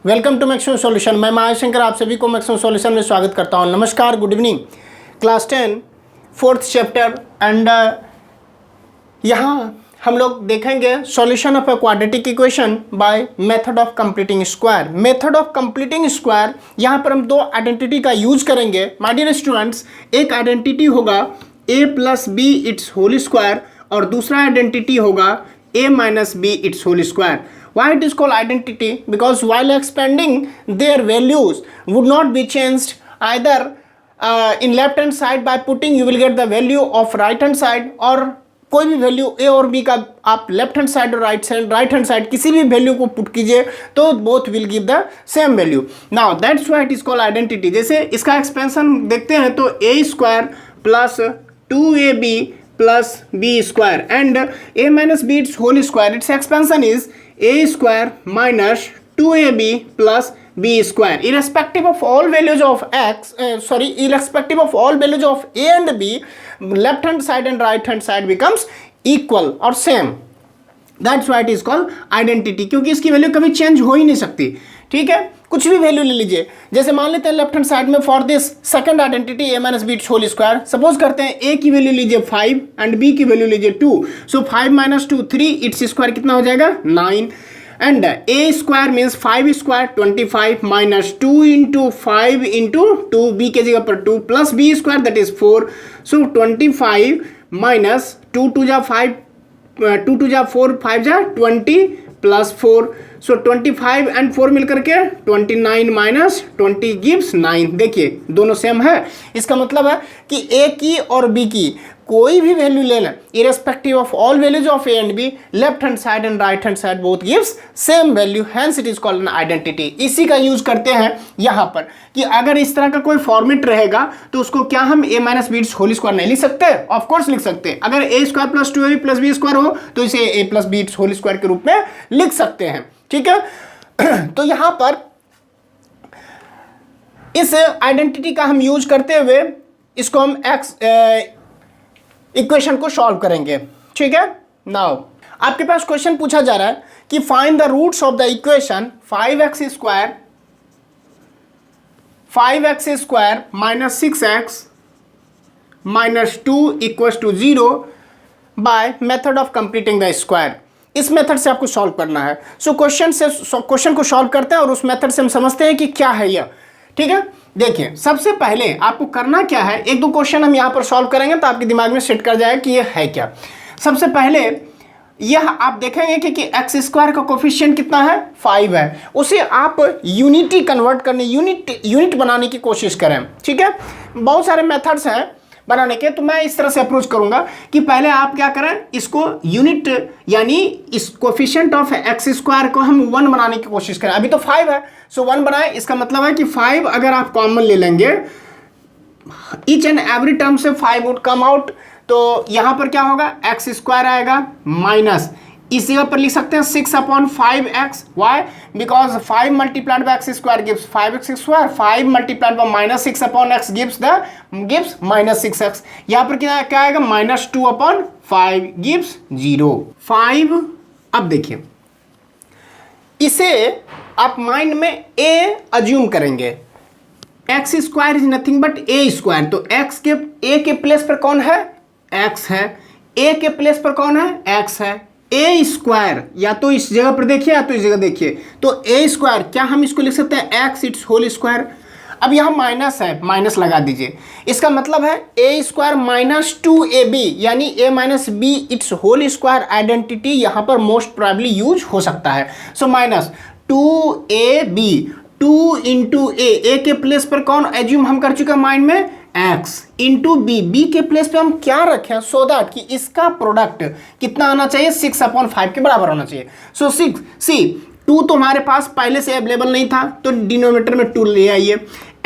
Welcome to maximum solution. मैं महाशंकर आप सभी को मैक्सिमम सॉल्यूशन में स्वागत करता हूं। नमस्कार, good evening. Class 10 fourth chapter and यहाँ हम लोग देखेंगे solution of a quadratic equation by method of completing square. Method of completing square, यहाँ पर हम दो आइडेंटिटी का यूज करेंगे माय डियर स्टूडेंट्स। एक आइडेंटिटी होगा a plus B it's whole square और दूसरा आइडेंटिटी होगा a minus B it's whole square. Why it is called identity? Because while expanding, their values would not be changed either in left hand side by putting you will get the value of right hand side, और कोई भी value a और b का आप left hand side और right hand side किसी भी value को पुट कीजिए तो both will give the same value. Now that's why it is called identity. जैसे इसका एक्सपेंशन देखते हैं तो a square plus 2ab plus B square and a minus B it's whole square, it's expansion is a square minus 2ab plus b square irrespective of all values of irrespective of all values of a and b, left hand side and right hand side becomes equal or same. That's why it is called identity, क्योंकि इसकी value कभी change हो ही नहीं सकती। ठीक है, कुछ भी वैल्यू ले लीजिए। जैसे मान लेते हैं लेफ्ट हैंड साइड में for this second identity a minus B whole square, suppose करते हैं a की वैल्यू लीजिए 5 एंड b की वैल्यू लीजिए 2। सो 5 माइनस 2 3, इट्स स्क्वायर कितना हो जाएगा 9 and a square means 5 square 25 minus 2 into 5 into 2, b के जगह पर 2 plus b square that is 4। So 25 minus 2 two जा 5 2 टू जा 4 5 जा 20 प्लस 4। सो 25 एंड 4 मिलकर के 29 माइनस 20 गिव्स 9। देखिए दोनों सेम है। इसका मतलब है कि a की और b की कोई भी वैल्यू ले लें irrespective of all values of a and b, left hand side and right hand side both gives same value, hence it is called an identity. इसी का यूज करते हैं यहाँ पर कि अगर इस तरह का कोई फॉर्मेट रहेगा तो उसको क्या हम a minus B whole square नहीं लिख सकते? ऑफकोर्स लिख सकते। अगर a square plus 2ab plus B square हो तो इसे a plus B whole square के रूप में लिख सकते हैं। ठीक है, तो यहां पर इस आइडेंटिटी का हम यूज करते हुए इसको हम एक्स इक्वेशन को सॉल्व करेंगे। ठीक है, नाउ आपके पास क्वेश्चन पूछा जा रहा है कि find the roots of the equation 5x square minus 6x minus 2 equals to 0 by method of completing the square. इस मेथड से आपको सॉल्व करना है। सो क्वेश्चन को सॉल्व करते हैं और उस मेथड से हम समझते हैं कि क्या है यह। ठीक है, देखिए सबसे पहले आपको करना क्या है, एक दो क्वेश्चन हम यहां पर सॉल्व करेंगे तो आपके दिमाग में सेट कर जाएगा कि यह है क्या। सबसे पहले यह आप देखेंगे कि एक्स स्क्वायर का कोफिशिएंट कितना है 5 है, उसे आप यूनिटी कन्वर्ट करने यूनिट बनाने की कोशिश करें। ठीक है, बहुत सारे मेथड्स हैं बनाने के, तो मैं इस तरह से अप्रोच करूंगा कि पहले आप क्या करें, इसको यूनिट यानी इस कोफिशिएंट ऑफ एक्स स्क्वायर को हम 1 बनाने की कोशिश करें। अभी तो 5 है, सो 1 बनाए। इसका मतलब है कि 5 अगर आप कॉमन ले लेंगे, ईच एंड एवरी टर्म से 5 वुड कम आउट, तो यहां पर क्या होगा एक्स स्क्वायर आएगा माइनस, इस जगह पर लिख सकते हैं 6/5x। Why? Because 5 multiplied by x square gives 5x square, 5 multiplied by minus 6/x gives minus 6x। यहाँ पर क्या आएगा माइनस 2/5 गिव्स 0 5। अब देखिए इसे आप माइंड में a अज्यूम करेंगे, x square is nothing but a square, तो x के a के प्लेस पर कौन है x है, a के प्लेस पर कौन है x है। ए स्क्वायर या तो इस जगह पर देखिए या तो इस जगह देखिए, तो ए स्क्वायर क्या हम इसको लिख सकते हैं एक्स इट्स होल स्क्वायर। अब यहाँ माइनस है, माइनस लगा दीजिए, इसका मतलब है ए स्क्वायर माइनस 2ab यानी a minus B it's whole square identity यहाँ पर मोस्ट प्रोबेबली यूज हो सकता है। सो माइनस 2ab 2 इंटू ए के प्लेस पर कौन एज्यूम हम कर चुके हैं माइंड में x इंटू बी के प्लेस पे हम क्या रखें सो दैट कि इसका प्रोडक्ट कितना आना चाहिए 6/5 के बराबर होना चाहिए। सो 2 तो हमारे पास पहले से अवेलेबल नहीं था तो डिनोमिनेटर में 2 ले आइए।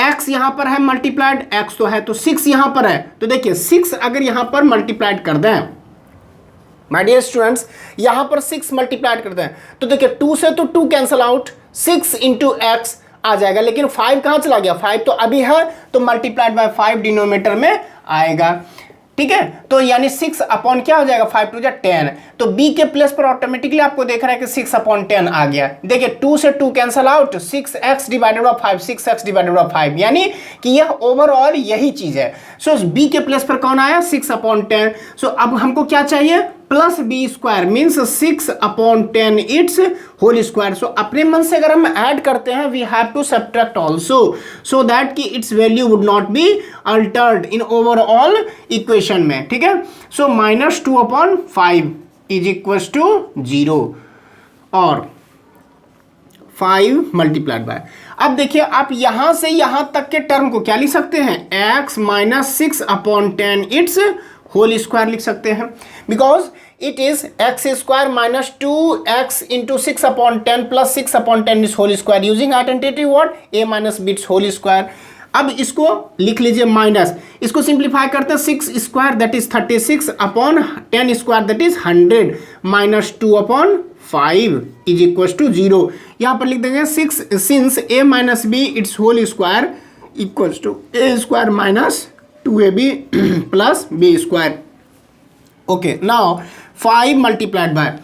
x यहां पर है मल्टीप्लाइड, x तो है, तो 6 यहां पर है, तो देखिए 6 अगर यहां पर मल्टीप्लाइड कर दें माय डियर स्टूडेंट्स, यहां पर 6 मल्टीप्लाइड कर दें तो देखिए 2 से तो 2 कैंसिल आउट, 6 इंटू एक्स आ जाएगा, लेकिन 5 कहाँ चला गया, 5 तो अभी है तो मल्टीप्लाइड बाय 5 डिनोमिनेटर में आएगा। ठीक है, तो यानी 6 अपॉन क्या हो जाएगा 5 टू जा 10, तो b के प्लेस पर ऑटोमेटिकली आपको देख रहा है कि 6 अपॉन 10 आ गया। देखिए 2 से 2 cancel out, 6x divided by 5, 6x divided by 5, यानी कि यह ओवरऑल यही चीज है। सो b के प्लेस पर कौन आया 6 अपॉन 10। सो अब हमको क्या चाहिए plus B square means 6 upon 10 it's whole square. So अपने मन से अगर हम ऐड करते हैं we have to subtract also so that कि it's value would not be altered in overall equation में, ठीक है। So -2 upon 5 is equal to 0 और 5 मल्टीप्लाइड बाय। अब देखिए आप यहां से यहां तक के टर्म को क्या लिख सकते हैं x minus 6 upon 10 it's whole square लिख सकते हैं, because it is X square minus 2x into 6 upon 10 plus 6 upon 10 is whole square using identity what a minus b it's whole square. अब इसको लिख लीजिए माइनस, इसको सिंप्लीफाई करते हैं 6 square that is 36 upon 10 square that is 100 minus 2 upon 5 is equal to 0। यहाँ पर लिख देंगे 6 since a minus b it's whole square equal to a square minus 2ab plus b square. Okay now 5 multiplied by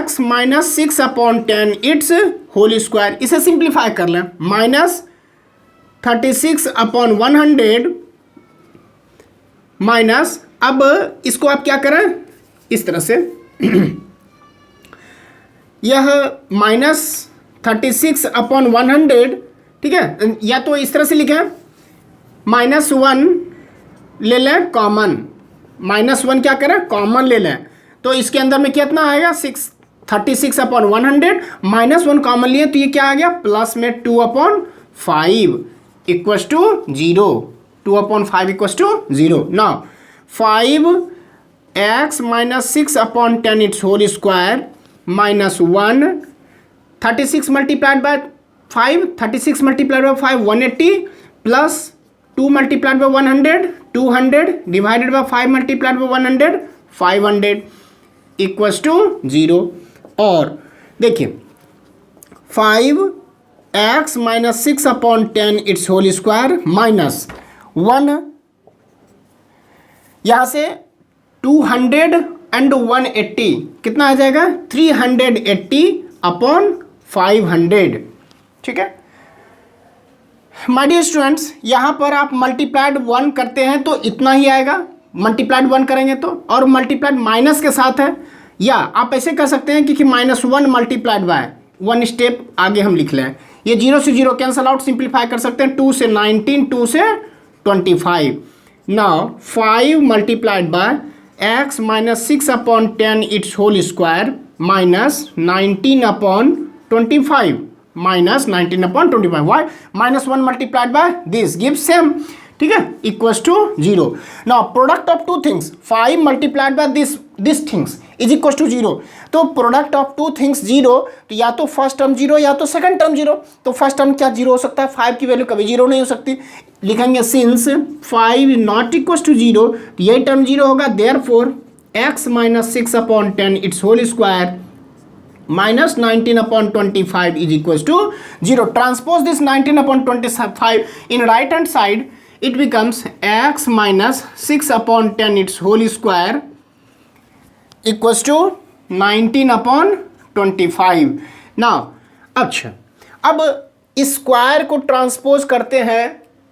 x minus 6 upon 10 it's whole square, इसे simplify कर लें minus 36 upon 100 minus, अब इसको आप क्या करें इस तरह से यह माइनस 36 अपॉन 100, ठीक है, या तो इस तरह से लिखें -1 ले लें कॉमन, -1 क्या करें कॉमन ले लें, तो इसके अंदर में कितना आएगा 36 अपॉन 100 -1 कॉमन लिए तो ये क्या आ गया प्लस में 2 upon 5 equals to 0, 2 upon 5 equals to 0। Now 5x minus 6 upon 10 it's whole square minus 1, 36 multiplied by 5, 36 multiplied by 5 180 plus 2 multiplied by 100 200 divided by 5 multiplied by 100 500 equals to 0। और देखिए 5x minus 6 upon 10 it's whole square minus 1, यहाँ से 200 and 180 कितना आ जाएगा 380 upon 500, ठीक है। My dear students, यहाँ पर आप मल्टीप्लाइड 1 करते हैं तो इतना ही आएगा, मल्टीप्लाइड 1 करेंगे तो, और मल्टीप्लाइड माइनस के साथ है, या आप ऐसे कर सकते हैं कि -1 मल्टीप्लाइड बाय 1 स्टेप आगे हम लिख लें, ये 0 से 0 कैंसल आउट, सिंप्लीफाई कर सकते हैं 2 से 19 2 से 25। Now 5 multiplied by x minus 6 upon 10 it's whole square minus 19 upon 25 minus 19 upon 25, y -1 multiplied by this give same, ठीक है, equals to 0। Now product of two things 5 multiplied by this things is equals to 0, तो product of two things 0, तो या तो first term 0 या तो second term 0, तो first term क्या 0 हो सकता है, 5 की वैल्यू कभी 0 नहीं हो सकती, लिखेंगे सिंस 5 नॉट इक्वल्स टू 0, तो यही टर्म 0 होगा, therefore x minus 6 upon 10 it's whole square minus 19 upon 25 is equals to 0. Transpose this 19 upon 25 in right hand side, it becomes x minus 6 upon 10 its whole square equals to 19 upon 25. Now अच्छा, अब square को transpose करते हैं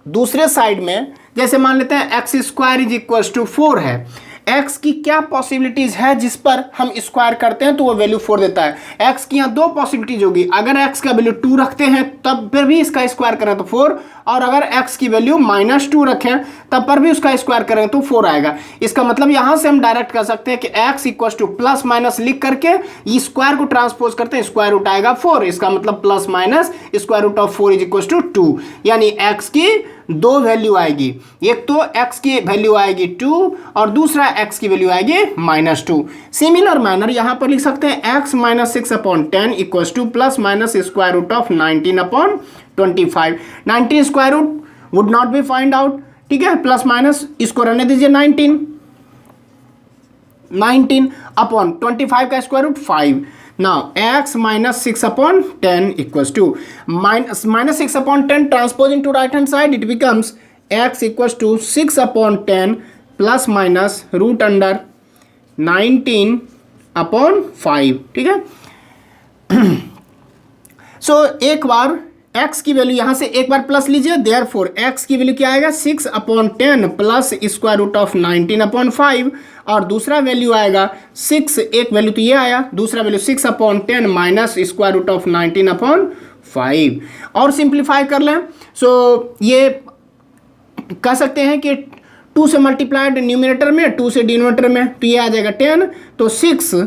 दूसरे side में, जैसे मान लेते हैं x square is equals to 4 है, x की क्या पॉसिबिलिटीज है जिस पर हम स्क्वायर करते हैं तो वो वैल्यू 4 देता है। x की यहाँ दो पॉसिबिलिटीज होगी, अगर x का वैल्यू 2 रखते हैं तब फिर भी इसका स्क्वायर करें तो 4, और अगर x की वैल्यू -2 रखें तब पर भी उसका स्क्वायर करें तो 4 आएगा। इसका मतलब यहाँ से हम डायरेक्ट कर सकते हैं कि x equals to plus minus लिख करके स्क्वायर को ट्रांसपोज करते हैं, स्क्वायर रूट आएगा 4, इसका मतलब plus minus square root of 4 is equals to 2, यानी x की दो वैल्यू आएगी, एक तो x की वैल्यू आएगी 2 और दूसरा x की वैल्यू आएगी -2। सिमिलर मैनर यहाँ पर लिख सकते हैं x minus 6 upon 10 equals to plus minus square root of 19 upon 25। 19 square root would not be find out, ठीक है, प्लस माइनस इसको रहने दीजिए 19 अपॉन 25 का square root 5। Now x minus 6 upon 10 equals to minus 6 upon 10 transpose into right hand side, it becomes x equals to 6 upon 10 plus minus root under 19/5, ठीक है। सो एक बार x की वैल्यू यहाँ से एक बार प्लस लीजिए, देयरफॉर x की वैल्यू क्या आएगा 6/10 प्लस स्क्वायर रूट ऑफ 19/5, और दूसरा वैल्यू आएगा 6, एक वैल्यू तो ये आया, दूसरा value 6/10 minus square root of 19/5, और सिंप्लीफाई कर लें। सो ये कह सकते हैं कि 2 से मल्टीप्लाइड न्यूमिनेटर में, 2 से डिनोमिनेटर में, तो ये आ जाएगा 10, तो 6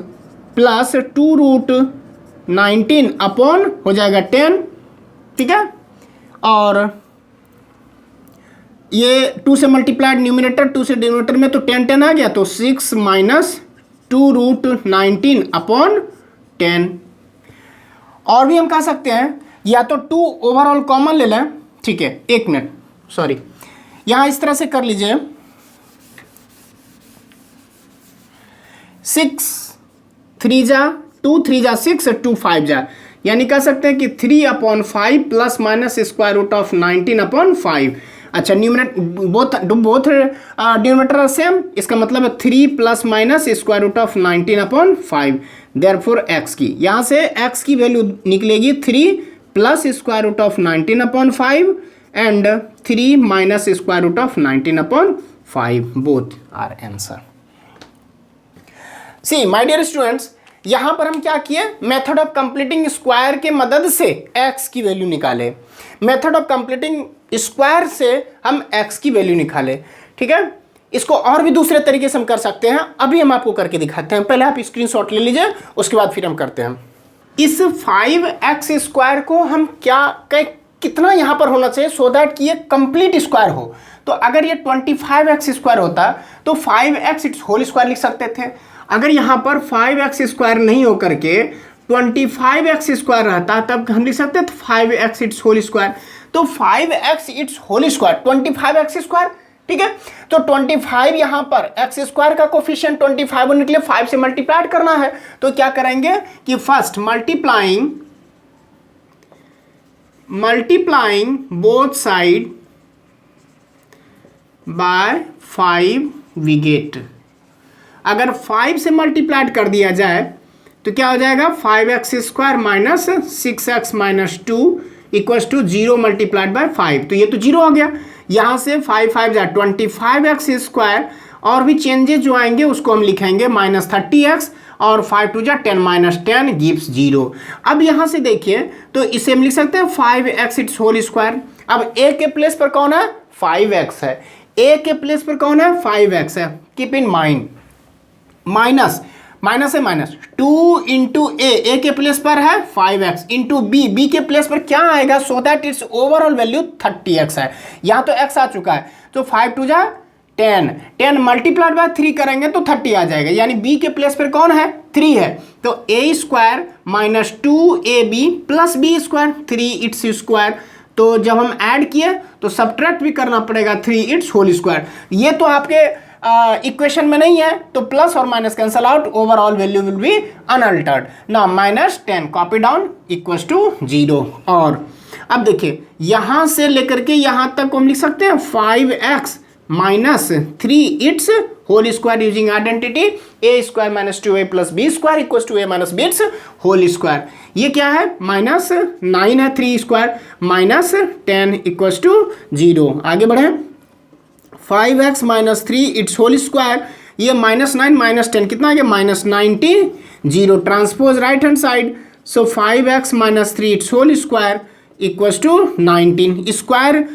प्लस 2√19 अपॉन हो जाएगा 10, ठीक है। और ये 2 से मल्टीप्लाइड न्यूमिनेटर, 2 से डिनोमिनेटर में, तो 10 आ गया, तो 6 माइनस 2√19 अपॉन 10। और भी हम कह सकते हैं या तो 2 ओवरऑल कॉमन ले लें, ठीक है, एक मिनट, सॉरी, यहां इस तरह से कर लीजिए, 6 3 जा 2, 3 जा 6, 2 5 जा, यानी कह सकते हैं कि 3/5 plus minus square root of 19/5। अच्छा, न्यूमिनेटर बोथ डिनोमिनेटर सेम, इसका मतलब है 3 plus minus square root of 19/5, therefore x की, यहाँ से x की वैल्यू निकलेगी 3 plus square root of 19/5 and 3 minus square root of 19/5, both are answer. See my dear students, यहां पर हम क्या किए, मेथड ऑफ कंप्लीटिंग स्क्वायर के मदद से x की वैल्यू निकाले, मेथड ऑफ कंप्लीटिंग स्क्वायर से हम x की वैल्यू निकाले, ठीक है। इसको और भी दूसरे तरीके से हम कर सकते हैं, अभी हम आपको करके दिखाते हैं, पहले आप स्क्रीनशॉट ले लीजिए, उसके बाद फिर हम करते हैं। इस 5x² को हम कितना यहां पर होना चाहिए सो दैट कि ये कंप्लीट स्क्वायर हो। तो अगर ये 25x² होता तो 5x इट्स होल स्क्वायर लिख सकते थे। अगर यहाँ पर 5x² नहीं हो करके 25x² रहता तब हम लिख सकते थे 5x इट्स होल स्क्वायर। तो 5x it's whole square 25x², ठीक है। तो 25 यहाँ पर x² का कोफिशिएंट 25 होने के लिए 5 से मल्टीप्लाई करना है, तो क्या करेंगे कि first multiplying both side by 5 we get. अगर 5 से मल्टीप्लाइड कर दिया जाए तो क्या हो जाएगा 5x² minus 6x minus 2 equals to 0 multiplied by 5, तो ये तो 0 हो गया। यहाँ से 5 5 जा 25x², और भी चेंजेस जो आएंगे उसको हम लिखेंगे माइनस 30x, और 5 2 जा 10 माइनस 10 गिव्स 0। अब यहाँ से देखिए तो इसे हम लिख सकते हैं 5x इट्स होल स्क्वायर। अब a के प्लेस पर कौन है 5x है, a के प्लेस पर कौन है 5x है, कीप इन माइंड, माइनस है माइनस 2 इंटू ए के प्लेस पर है 5x इंटू बी के प्लेस पर क्या आएगा so that it's overall value 30x है। यहाँ तो x आ चुका है, तो 5 2 जा 10 मल्टीप्लाइड बाय 3 करेंगे तो 30 आ जाएगा, यानी b के प्लेस पर कौन है 3 है, तो a² minus 2ab plus b² 3 its square. तो जब हम ऐड किए तो सब्ट्रैक्ट भी करना पड़ेगा 3 इट्स होल स्क्वायर। ये तो आपके इक्वेशन में नहीं है, तो प्लस और minus cancel out, overall value will be unaltered. Now minus 10 copy down equals to 0। और अब देखिए यहां से लेकर के यहां तक हम लिख सकते हैं 5x minus 3 its whole square using identity a² minus 2a plus b² equals to a minus b it's whole square. ये क्या है माइनस 9 है 3² माइनस 10 इक्वल्स टू 0। आगे बढ़े 5x minus 3 its whole square, ये माइनस 9 माइनस 10 कितना आ गया minus 90, 0 transpose right hand side, so 5x minus 3 its whole square equals to 19। Square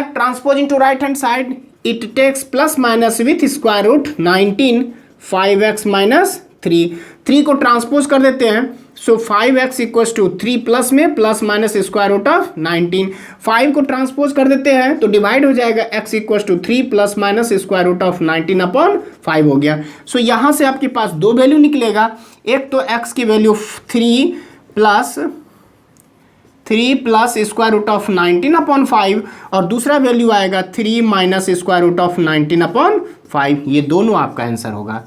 transpose into right hand side, it takes plus minus with square root 19, 5x minus 3 को transpose कर देते हैं, so 5x equals to 3 plus में plus minus square root of 19, 5 को transpose कर देते हैं तो डिवाइड हो जाएगा x equals to 3 plus minus square root of 19/5 हो गया। सो यहाँ से आपके पास दो वैल्यू निकलेगा, एक तो x की value 3 plus square root of 19/5 और दूसरा वैल्यू आएगा 3 माइनस स्क्वायर रूट ऑफ 19/5। ये दोनों आपका आंसर होगा।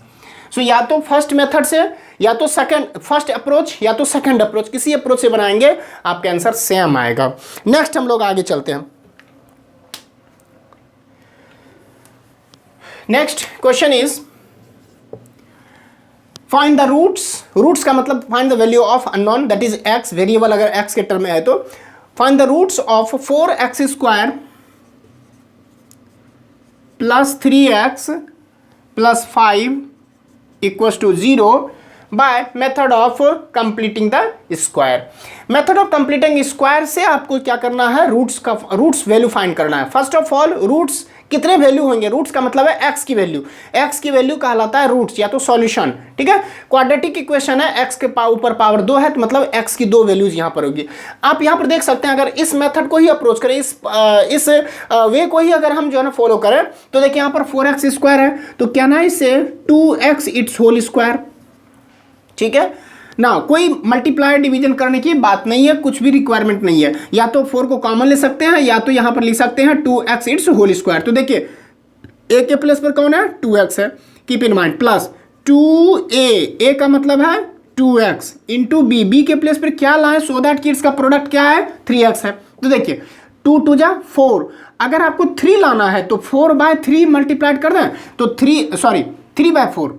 सो या तो फर्स्ट मेथड से या तो फर्स्ट अप्रोच या तो सेकंड अप्रोच, किसी अप्रोच से बनाएंगे आपका आंसर सेम आएगा। नेक्स्ट हम लोग आगे चलते हैं। Next question is find the roots का मतलब find the value of unknown that is x, variable अगर एक्स के टर्म में है तो find the roots of 4x² plus 3x plus 5 equals to 0 by method of completing the square. Method of completing square से आपको क्या करना है, रूट्स वैल्यू फाइंड करना है। फर्स्ट ऑफ ऑल रूट्स कितने वैल्यू होंगे, रूट्स का मतलब है एक्स की वैल्यू कहलाता है रूट्स या तो सॉल्यूशन, ठीक है। क्वाड्रेटिक इक्वेशन है, एक्स के ऊपर पावर 2 है तो मतलब एक्स की 2 वैल्यूज यहां पर होगी। आप यहां पर देख सकते हैं अगर इस मेथड को ही अप्रोच करें, इस वे को ही अगर हम जो है ना फॉलो करें तो देखिए यहां पर 4x² है तो क्या ना इसे 2x इट्स होल स्क्वायर, ठीक है ना। कोई मल्टीप्लाई डिवीजन करने की बात नहीं है, कुछ भी रिक्वायरमेंट नहीं है। या तो 4 को कॉमन ले सकते हैं या तो यहां पर लिख सकते हैं 2x इट्स होल स्क्वायर। तो देखिए a के प्लेस पर कौन है, 2x है, keep in mind, plus 2a का मतलब है 2x इंटू b के प्लेस पर क्या लाए सो दैट कि इसका प्रोडक्ट क्या है 3x है। तो देखिए 2 2 जा 4, अगर आपको 3 लाना है तो 4/3 मल्टीप्लाइड कर दें तो 3/4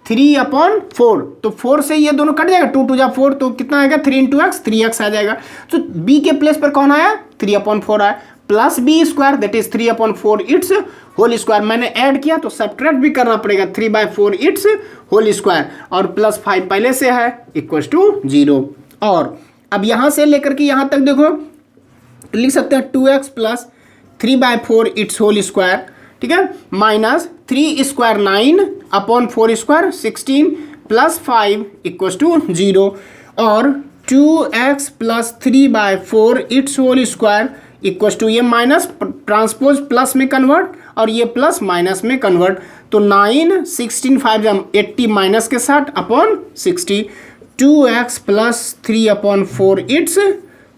3/4, तो 4 से ये दोनों कट जाएगा, 2 2 जा 4 तो कितना आएगा 3 इंटू एक्स 3x आ जाएगा। तो b के प्लेस पर कौन आया 3/4 आया, plus b² that is 3/4 its whole square. मैंने ऐड किया तो सब्ट्रैक्ट भी करना पड़ेगा, 3/4 इट्स होल स्क्वायर और प्लस 5 पहले से है इक्वल्स टू 0। और अब यहां से लेकर के यहां तक देखो लिख सकते हैं 2x plus 3/4 its whole square, ठीक है, माइनस 3² 9/4² 16 प्लस 5 इक्वल्स टू 0 और 2x plus 3/4 its whole square equals to ये माइनस ट्रांसपोज प्लस में कन्वर्ट और ये प्लस माइनस में कन्वर्ट, तो 9 16 5 80 माइनस के 60/60 2x plus 3/4 its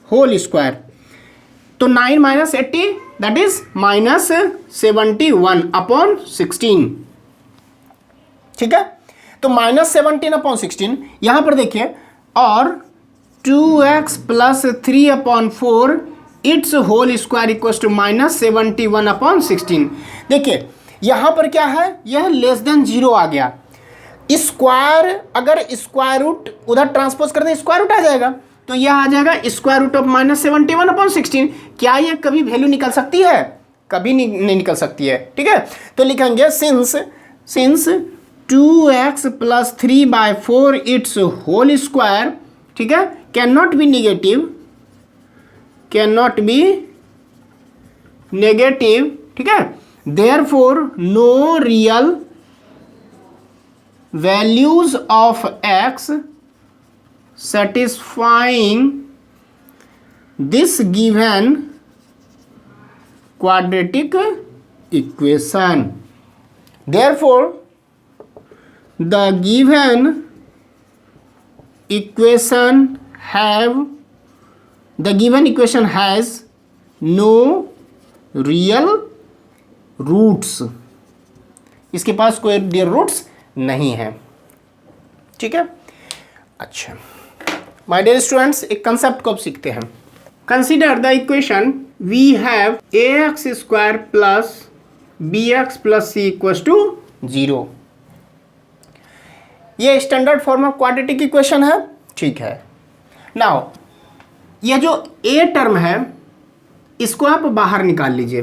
whole square. तो 9 माइनस 80 दैट इज माइनस 71/16, ठीक है। तो माइनस 17/16 यहां पर देखिए और 2x plus 3/4 its whole square equals to minus 71/16। देखिए यहां पर क्या है, यह लेस देन 0 आ गया। स्क्वायर अगर स्क्वायर रूट उधर ट्रांसपोज कर दें स्क्वायर रूट आ जाएगा, तो यह आ जाएगा स्क्वायर रूट ऑफ माइनस 71/16। क्या ये कभी वैल्यू निकल सकती है, कभी नहीं निकल सकती है, ठीक है। तो लिखेंगे since 2x plus 3/4 its whole square, ठीक है, कैन नॉट बी नेगेटिव, ठीक है, therefore no real values of x satisfying this given quadratic equation. Therefore, the given equation has no real roots. इसके पास कोई रियल रूट्स नहीं है, ठीक है। अच्छा माय डियर स्टूडेंट्स, एक कंसेप्ट को अब सीखते हैं। Consider the equation we have ax² plus bx plus c equals to 0। ये standard form of quadratic equation है, ठीक है। नाउ ये जो a टर्म है इसको आप बाहर निकाल लीजिए,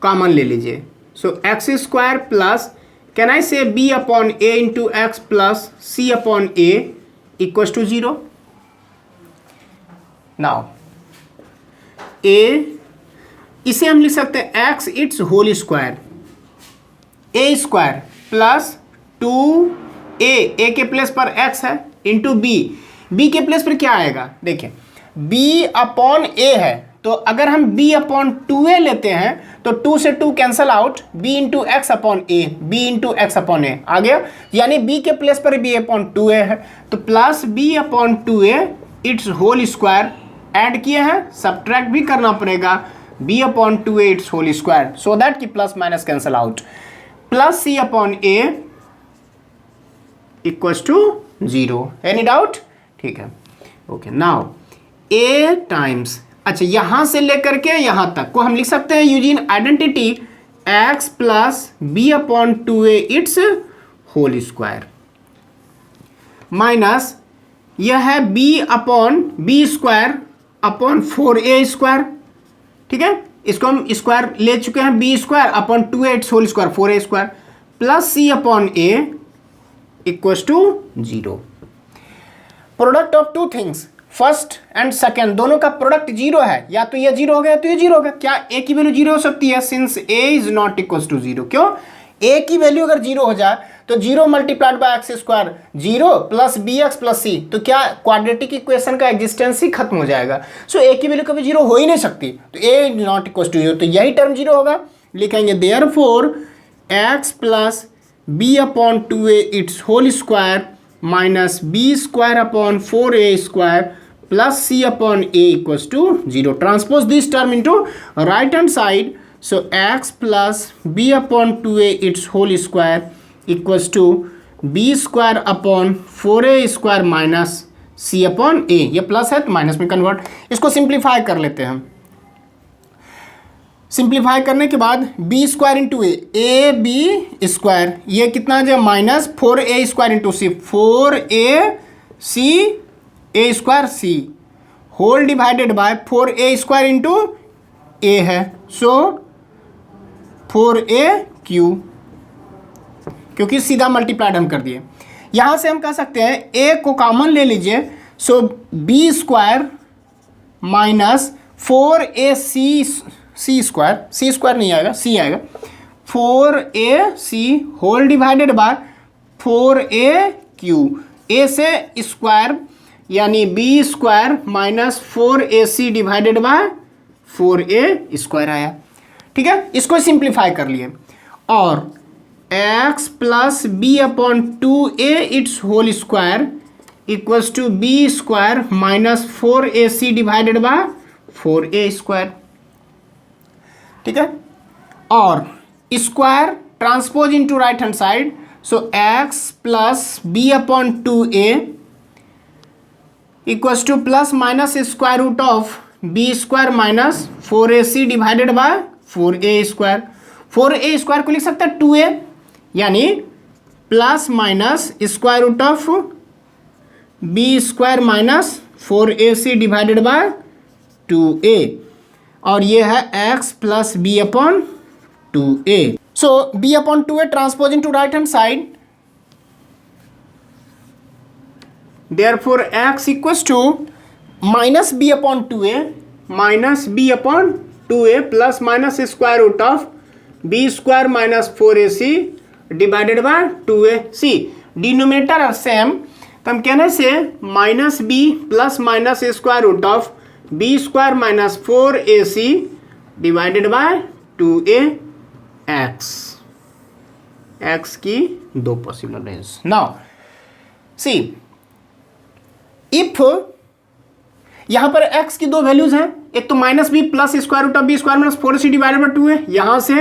कॉमन ले लीजिए। सो x² plus can I say b/a into x plus c/a equals to 0। Now a इसे हम लिख सकते हैं x its whole square a² plus 2a के प्लेस पर x है इंटू b के प्लेस पर क्या आएगा, देखिए b/a है तो अगर हम b/2a लेते हैं तो 2 से 2 cancel out, b into x upon a आ गया, यानी b के प्लेस पर b/2a है तो plus b/2a it's whole square add किए हैं, सब्ट्रैक्ट भी करना पड़ेगा b/2a it's whole square so that कि plus minus cancel out, plus c/a equals to 0। Any doubt, ठीक है, ओके। नाउ a टाइम्स, अच्छा यहां से लेकर के यहां तक को हम लिख सकते हैं using identity x plus B upon 2a it's whole square minus यह है b upon b square upon 4a square. ठीक है, इसको हम स्क्वायर ले चुके हैं, b square upon 2a it's whole square 4a square plus c upon a equals to 0। Product of two things, first and second दोनों का प्रोडक्ट 0 है, या तो ये 0 हो गया तो ये 0 हो गया। क्या a की वैल्यू 0 हो सकती है? Since a is not equals to 0। क्यों? a की वैल्यू अगर 0 हो जाए तो 0 multiplied by x square 0 plus b x plus c, तो क्या क्वाड्रेटिक इक्वेशन का एग्जिस्टेंस ही खत्म हो जाएगा। सो a की वैल्यू कभी 0 हो ही नहीं सकती, तो a is not equals to 0, तो यही टर्म 0 होगा। लिखेंगे therefore x plus B upon 2a it's whole square minus b square upon 4a square plus c upon a equals to 0। Transpose this term into right hand side, so x plus b upon 2a it's whole square equals to b square upon 4a square minus c upon a। ये plus है तो minus में convert. इसको simplify कर लेते हैं। Simplify करने के बाद b square into a b square, ये कितना आ जाए minus 4a square into c, 4a c a square c whole divided by 4a square into a है, सो 4a क्यू, क्योंकि सीधा मल्टीप्लाइड हम कर दिए। यहाँ से हम कह सकते हैं a को कॉमन ले लीजिए, so B square minus 4a C square, C square नहीं आएगा सी आएगा, 4a C whole divided by 4a Q, a से स्क्वायर यानी b square minus 4ac divided by 4a square आया। ठीक है, इसको सिंप्लीफाई कर लिए और x plus B upon 2a it's whole square equals to B square minus 4ac divided by 4a square. ठीक है, और square transpose into right hand side, so x plus B upon 2a equals to plus minus square root of b square minus 4ac divided by 4a square. 4a square को लिख सकते हैं 2a, यानी plus minus square root of b square minus 4ac divided by 2a, और ये है x plus B upon 2a। So b upon 2a transpose into right hand side, therefore x equals to minus b upon 2a plus minus square root of b square minus 4ac divided by 2ac। Denominator are same, तो हम कहने से minus b plus minus square root of b square minus 4ac divided by 2ax, x की दो possible range. Now see if यहां पर x की दो वैल्यूज हैं, एक तो minus b plus square root of b square minus 4ac divided by 2a, यहां से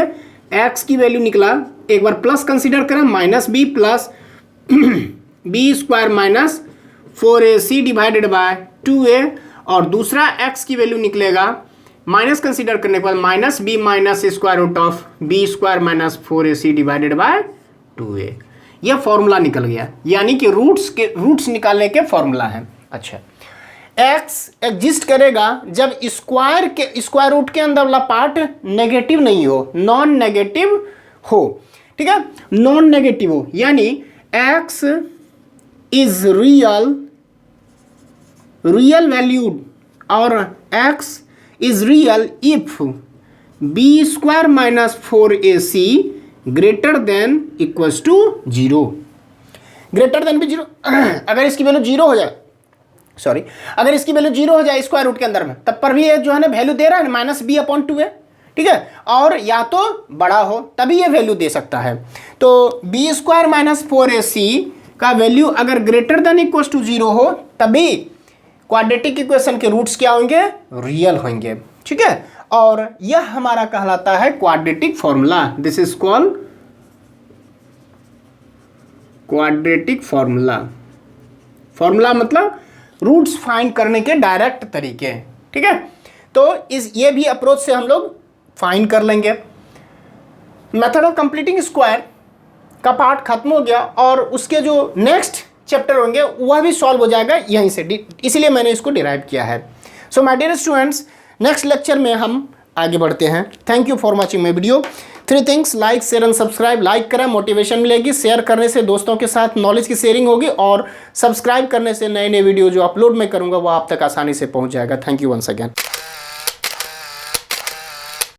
x की वैल्यू निकला, एक बार प्लस कंसीडर करें, minus b plus B square minus 4ac divided by 2a, और दूसरा x की वैल्यू निकलेगा माइनस कंसीडर करने के बाद minus b minus square root of b square minus 4ac divided by 2a। यह फॉर्मूला निकल गया, यानी कि रूट्स निकालने के फॉर्मूला है। अच्छा, x एग्जिस्ट करेगा जब स्क्वायर रूट के अंदर वाला पार्ट नेगेटिव नहीं हो, नॉन नेगेटिव हो। ठीक है, नॉन नेगेटिव हो, यानी x इज रियल वैल्यूड और x is real if b square minus 4ac greater than equals to 0। Greater than भी 0, अगर इसकी वैल्यू 0 हो जाए, सॉरी, अगर इसकी वैल्यू 0 हो जाए स्क्वायर रूट के अंदर में, तब पर भी ये जो है ना वैल्यू दे रहा है माइनस बी अपॉन 2a। ठीक है, और या तो बड़ा हो तभी ये वैल्यू दे सकता है। तो बी स्क्वायर माइनस 4ac का वैल्यू अगर ग्रेटर देन इक्वल्स टू 0 हो, तभी क्वाड्रेटिक इक्वेशन के रूट्स क्या होंगे? रियल होंगे। ठीक है, और यह हमारा कहलाता है quadratic formula. This is called quadratic formula. Formula मतलब रूट्स फाइंड करने के डायरेक्ट तरीके। ठीक है, तो ये भी अप्रोच से हम लोग फाइंड कर लेंगे। मेथड ऑफ कंप्लीटिंग स्क्वायर का पार्ट खत्म हो गया और उसके जो नेक्स्ट चैप्टर होंगे वह भी सॉल्व हो जाएगा यहीं से, इसीलिए मैंने इसको डिराइव किया है। So my dear students, next lecture में हम आगे बढ़ते हैं। Thank you for watching my video. 3 things, like share and subscribe. Like करें, मोटिवेशन मिलेगी। शेयर करने से दोस्तों के साथ नॉलेज की शेयरिंग होगी और सब्सक्राइब करने से नए नए वीडियो जो अपलोड मैं करूँगा वो आप तक आसानी से पहुँच जाएगा। Thank you once again.